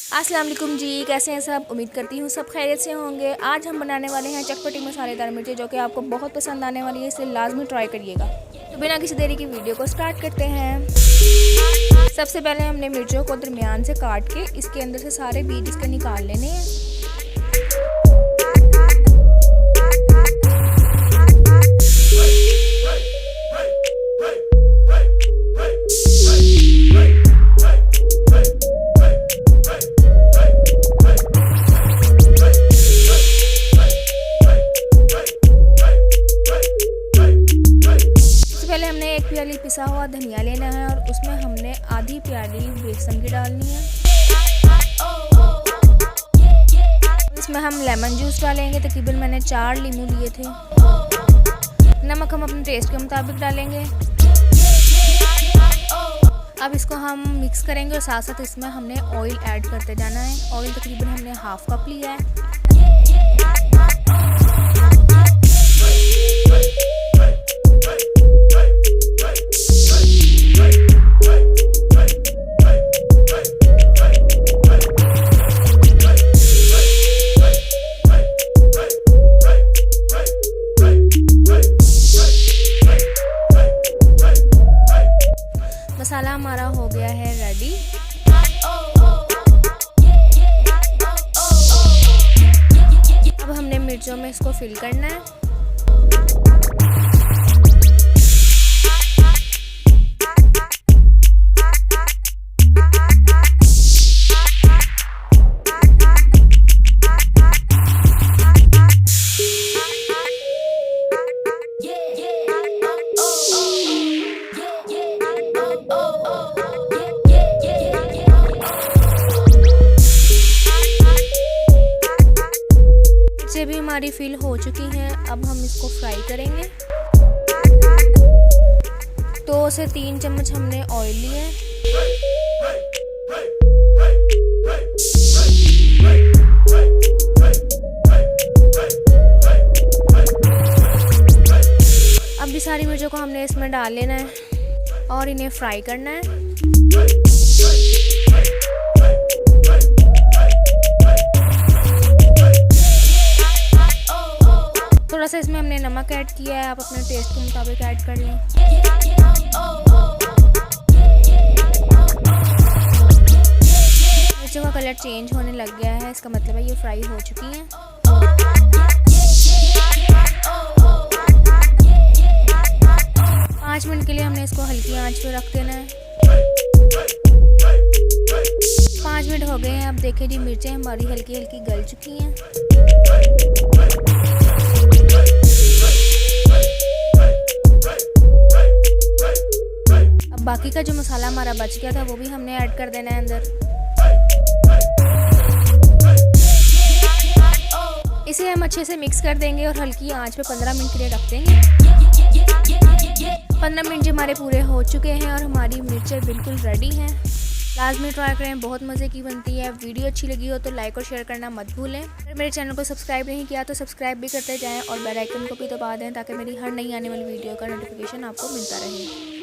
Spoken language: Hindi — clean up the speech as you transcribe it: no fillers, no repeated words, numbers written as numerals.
अस्सलाम वालेकुम जी, कैसे हैं सब। उम्मीद करती हूँ सब खैरियत से होंगे। आज हम बनाने वाले हैं चटपटी मसालेदार मिर्ची, जो कि आपको बहुत पसंद आने वाली है, इसलिए लाजमी ट्राई करिएगा। तो बिना किसी देरी की वीडियो को स्टार्ट करते हैं। सबसे पहले हमने मिर्चों को दरमियान से काट के इसके अंदर से सारे बीज इसके निकाल लेने हैं। पहले हमने एक प्याली पिसा हुआ धनिया लेना है और उसमें हमने आधी प्याली बेसन की डालनी है। इसमें हम लेमन जूस डालेंगे, तकरीबन मैंने 4 लीमू लिए थे। नमक हम अपने टेस्ट के मुताबिक डालेंगे। अब इसको हम मिक्स करेंगे और साथ साथ इसमें हमने ऑयल ऐड करते जाना है। ऑयल तकरीबन हमने हाफ कप लिया है। मसाला हमारा हो गया है रेडी। अब हमने मिर्चों में इसको फिल करना है। से भी हमारी फिल हो चुकी हैं। अब हम इसको फ्राई करेंगे। 2 से 3 चम्मच हमने ऑयल लिए। अब भी सारी मिर्चों को हमने इसमें डाल लेना है और इन्हें फ्राई करना है। थोड़ा सा इसमें हमने नमक ऐड किया है, आप अपने टेस्ट के मुताबिक ऐड कर लें। मिर्चों का कलर चेंज होने लग गया है, इसका मतलब है ये फ्राई हो चुकी हैं। पाँच मिनट के लिए हमने इसको हल्की आंच पे रख देना है। 5 मिनट हो गए हैं। अब देखें जी, मिर्चें हमारी हल्की हल्की गल चुकी हैं। अब बाकी का जो मसाला हमारा बच गया था वो भी हमने ऐड कर देना है अंदर। इसे हम अच्छे से मिक्स कर देंगे और हल्की आंच पे 15 मिनट के लिए रख देंगे। 15 मिनट जो हमारे पूरे हो चुके हैं और हमारी मिर्चें बिल्कुल रेडी हैं। लाजमी ट्राई करें, बहुत मज़े की बनती है। वीडियो अच्छी लगी हो तो लाइक और शेयर करना मत भूलें। अगर मेरे चैनल को सब्सक्राइब नहीं किया तो सब्सक्राइब भी करते जाएं और बेल आइकन को भी दबा दें, ताकि मेरी हर नई आने वाली वीडियो का नोटिफिकेशन आपको मिलता रहे।